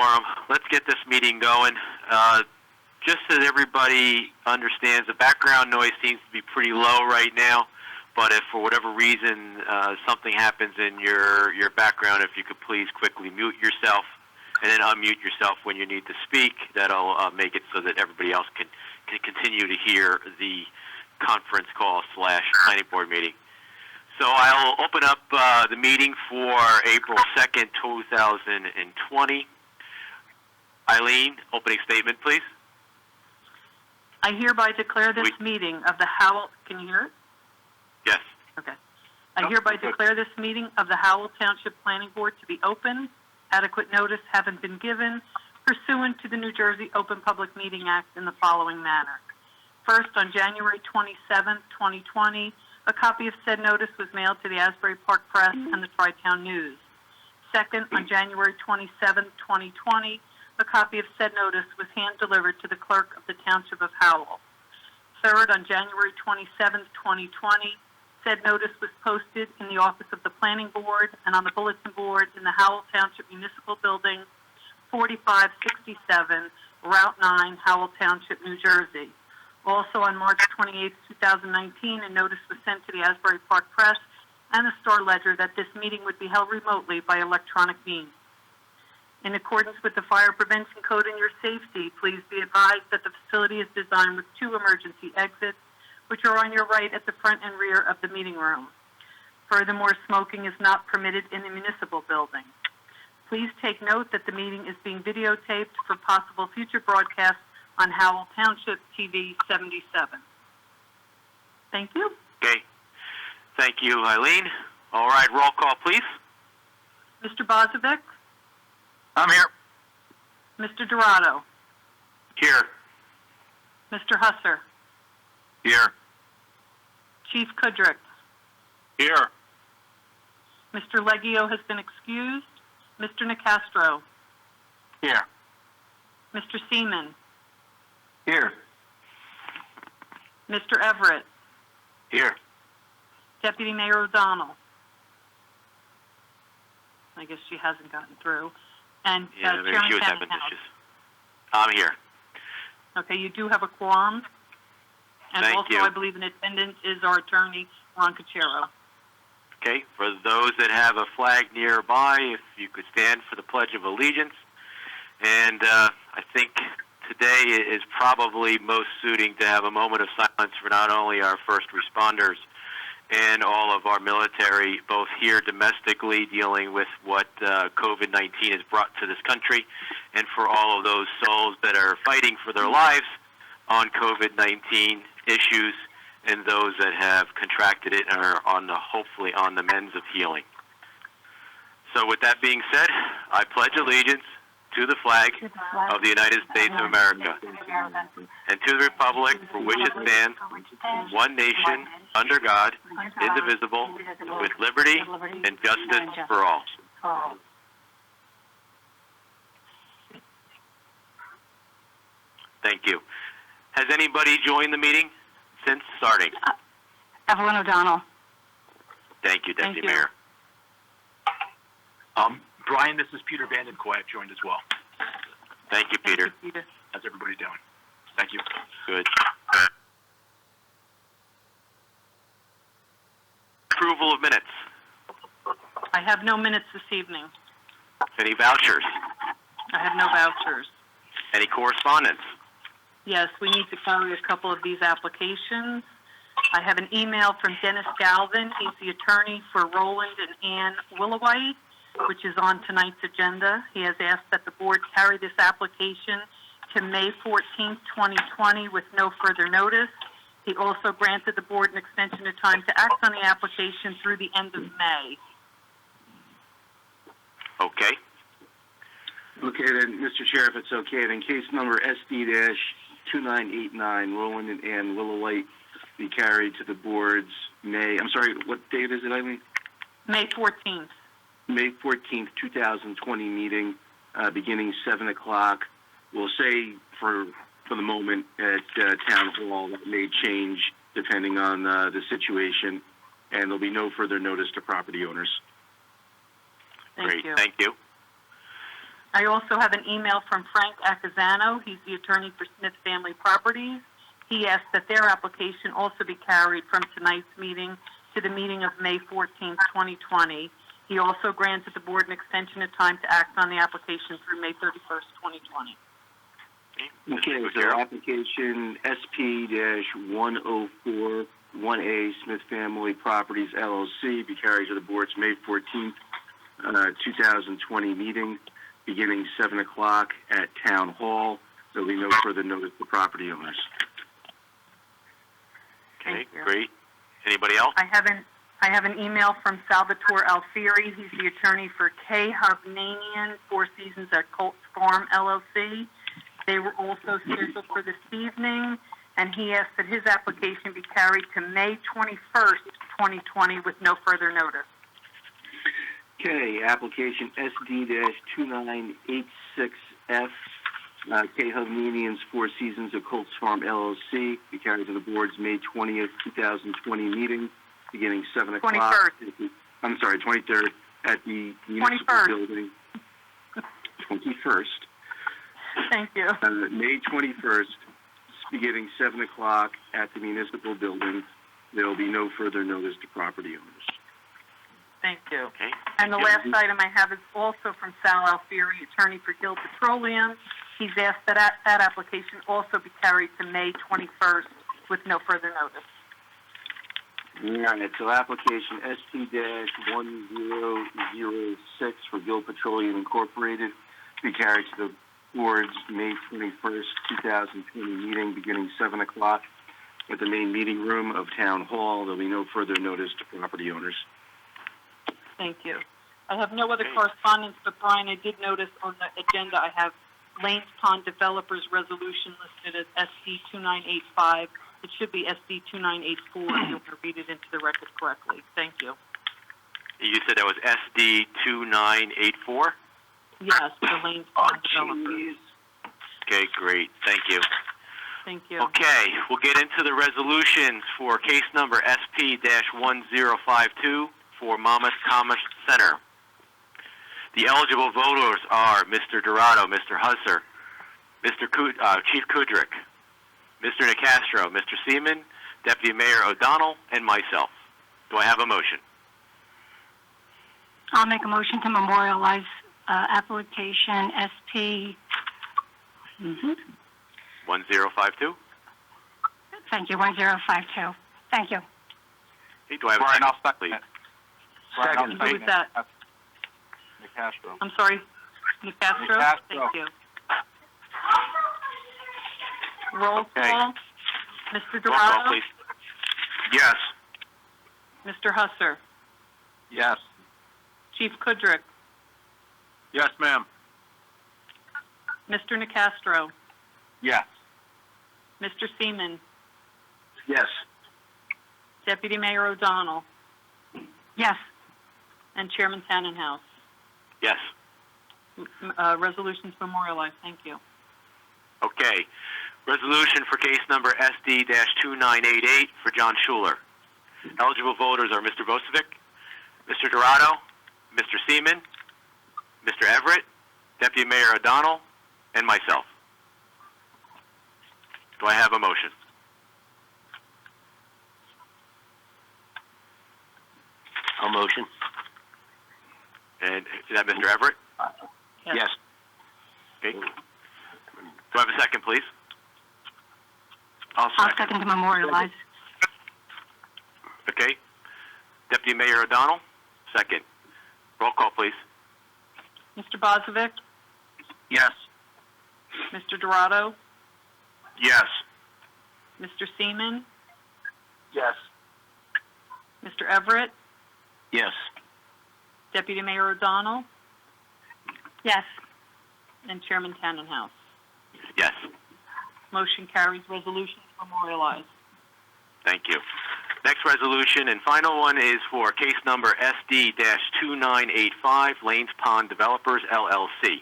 quorum. Let's get this meeting going. Just so that everybody understands, the background noise seems to be pretty low right now, but if for whatever reason something happens in your background, if you could please quickly mute yourself and then unmute yourself when you need to speak, that'll make it so that everybody else can continue to hear the conference call / planning board meeting. So I'll open up the meeting for April 2nd, 2020. Eileen, opening statement, please. I hereby declare this meeting of the Howell, can you hear it? Yes. Okay. I hereby declare this meeting of the Howell Township Planning Board to be open. Adequate notice having been given pursuant to the New Jersey Open Public Meeting Act in the following manner. First, on January 27, 2020, a copy of said notice was mailed to the Asbury Park Press and the Tri-Town News. Second, on January 27, 2020, a copy of said notice was hand-delivered to the clerk of the Township of Howell. Third, on January 27, 2020, said notice was posted in the office of the Planning Board and on the bulletin board in the Howell Township Municipal Building, 4567, Route 9, Howell Township, New Jersey. Also on March 28, 2019, a notice was sent to the Asbury Park Press and the Star Ledger that this meeting would be held remotely by electronic means. In accordance with the Fire Prevention Code and your safety, please be advised that the facility is designed with 2 emergency exits, which are on your right at the front and rear of the meeting room. Furthermore, smoking is not permitted in the municipal building. Please take note that the meeting is being videotaped for possible future broadcasts on Howell Township TV 77. Thank you. Okay. Thank you, Eileen. All right, roll call, please. Mr. Bozovic? I'm here. Mr. Dorado? Here. Mr. Husser? Here. Chief Kudrick? Here. Mr. Leggio has been excused. Mr. Nicastro? Here. Mr. Seaman? Here. Mr. Everett? Here. Deputy Mayor O'Donnell? I guess she hasn't gotten through. And maybe Chairman she was having Tannenhouse. issues. I'm here. Okay, you do have a quorum. And Thank also, you. I believe in attendance is our attorney, Ron Cachero. Okay, for those that have a flag nearby, if you could stand for the Pledge of Allegiance. And I think today is probably most suiting to have a moment of silence for not only our first responders and all of our military, both here domestically dealing with what COVID-19 has brought to this country, and for all of those souls that are fighting for their lives on COVID-19 issues, and those that have contracted it and are hopefully on the mends of healing. So with that being said, I pledge allegiance to the flag of the United States of America and to the republic for which it stands, one nation, under God, indivisible, with liberty and justice for all. Thank you. Has anybody joined the meeting since starting? Evelyn O'Donnell. Thank you, Deputy Mayor. Brian, this is Peter Vandenkoy. Joined as well. Thank you, Peter. Thank you, Peter. How's everybody doing? Thank you. Good. Approval of minutes. I have no minutes this evening. Any vouchers? I have no vouchers. Any correspondence? Yes, we need to carry a couple of these applications. I have an email from Dennis Galvin. He's the attorney for Roland and Ann Willowite, which is on tonight's agenda. He has asked that the board carry this application to May 14th, 2020 with no further notice. He also granted the board an extension of time to act on the application through the end of May. Okay. Okay, then, Mr. Chair, if it's okay, then case number SD-2989, Roland and Ann Willowite, be carried to the board's what date is it, Eileen? May 14th. May 14th, 2020 meeting, beginning 7 o'clock. We'll say for the moment at Town Hall. That may change depending on the situation, and there'll be no further notice to property owners. Thank you. Thank you. I also have an email from Frank Accusano. He's the attorney for Smith Family Properties. He asked that their application also be carried from tonight's meeting to the meeting of May 14th, 2020. He also granted the board an extension of time to act on the application through May 31st, 2020. Okay, so application SP-1041A Smith Family Properties LLC be carried to the board's May 14th, 2020 meeting, beginning 7 o'clock at Town Hall. There will be no further notice to property owners. Okay, Thank you. great. Anybody else? I have an email from Salvatore Alfieri. He's the attorney for K. Hovnanian, Four Seasons at Colts Farm, LLC. They were also scheduled for this evening, and he asked that his application be carried to May 21st, 2020, with no further notice. Okay, application SD-2986F, K. Hovnanian's Four Seasons at Colts Farm, LLC, be carried to the board's May 20th, 2020 meeting, beginning 7 o'clock. 21st. I'm sorry, 23rd, at the municipal 21st. building. 21st. Thank you. May 21st, beginning 7 o'clock at the municipal building. There will be no further notice to property owners. Thank you. Okay. And the last item I have is also from Sal Alfieri, attorney for Guild Petroleum. He's asked that that application also be carried to May 21st with no further notice. All right, so application ST-1006 for Guild Petroleum Incorporated be carried to the board's May 21st, 2020 meeting, beginning 7 o'clock at the main meeting room of Town Hall. There will be no further notice to property owners. Thank you. I have no other correspondence, but Brian, I did notice on the agenda I have Lanes Pond Developers Resolution listed as SD-2985. It should be SD-2984 if you'll read it into the record correctly. Thank you. You said that was SD-2984? Yes, the Lanes Pond Developers. Okay, great. Thank you. Thank you. Okay, we'll get into the resolutions for case number SP-1052 for Monmouth Commerce Center. The eligible voters are Mr. Dorado, Mr. Husser, Chief Kudrick, Mr. Nicastro, Mr. Seaman, Deputy Mayor O'Donnell, and myself. Do I have a motion? I'll make a motion to memorialize application SP. 1052? Thank you, 1052. Thank you. Hey, do I have a Brian, second, I'll second please? it. Brian, I'll Who second was that? it. Nicastro. I'm sorry, Nicastro? Nicastro. Thank you. Roll Okay. call. Mr. Roll call, Dorado? please. Yes. Mr. Husser? Yes. Chief Kudrick? Yes, ma'am. Mr. Nicastro? Yes. Mr. Seaman? Yes. Deputy Mayor O'Donnell? Yes. And Chairman Tannenhouse? Yes. Resolutions memorialized. Thank you. Okay. Resolution for case number SD-2988 for John Schuler. Eligible voters are Mr. Vosovic, Mr. Dorado, Mr. Seaman, Mr. Everett, Deputy Mayor O'Donnell, and myself. Do I have a motion? I'll motion. And is that Mr. Everett? Yes. Okay. Do I have a second, please? I'll second to memorialize. Okay. Deputy Mayor O'Donnell, second. Roll call, please. Mr. Bozovic? Yes. Mr. Dorado? Yes. Mr. Seaman? Yes. Mr. Everett? Yes. Deputy Mayor O'Donnell? Yes. And Chairman Tannenhouse. Yes. Motion carries. Resolutions memorialized. Thank you. Next resolution and final one is for case number SD-2985, Lanes Pond Developers, LLC.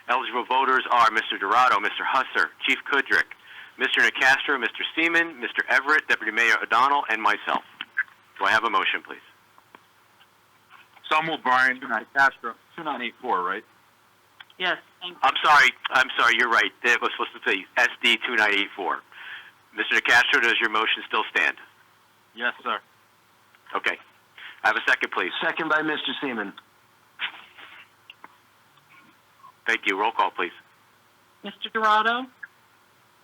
Eligible voters are Mr. Dorado, Mr. Husser, Chief Kudrick, Mr. Nicastro, Mr. Seaman, Mr. Everett, Deputy Mayor O'Donnell, and myself. Do I have a motion, please? So moved, Brian. Nicastro. 2984, right? Yes, thank you. I'm sorry, you're right. It was supposed to say SD 2984. Mr. DeCastro, does your motion still stand? Yes, sir. Okay. I have a second, please. Second by Mr. Seaman. Thank you. Roll call, please. Mr. Dorado,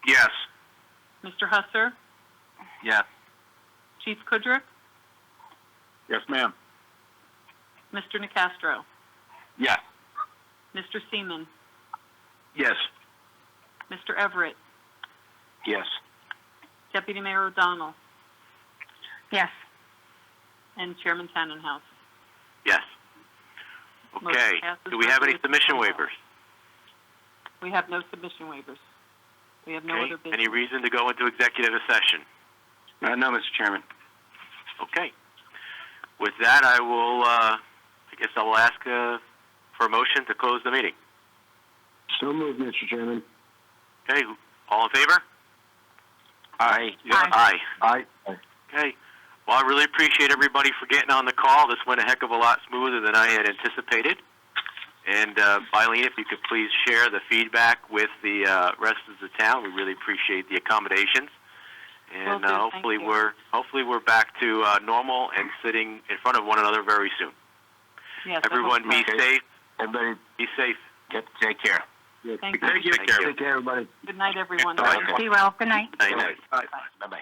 Yes. Mr. Husser, Yes. Chief Kudrick, Yes, ma'am. Mr. Nicastro, Yes. Mr. Seaman, Yes. Mr. Everett, Yes. Deputy Mayor O'Donnell, Yes. and Chairman Tannenhouse. Yes. Motion Okay. passes. Do we have any Resolution submission passes. waivers? We have no submission waivers. We have no Okay. other business. Any reason to go into executive session? No, Mr. Chairman. Okay. With that, I will, I guess I will ask for a motion to close the meeting. So moved, Mr. Chairman. Okay. All in favor? Aye. Aye. Aye. Okay. Well, I really appreciate everybody for getting on the call. This went a heck of a lot smoother than I had anticipated. And, Eileen, if you could please share the feedback with the rest of the town. We really appreciate the accommodations. And Will do. hopefully Thank you. we're back to normal and sitting in front of one another very soon. Yes, I hope Everyone be so. safe. Everybody, Be safe. take care. Thank you. Thank you. Take care, everybody. Good night, everyone. Bye. Be well. Good night. Night, night. Bye. Bye-bye.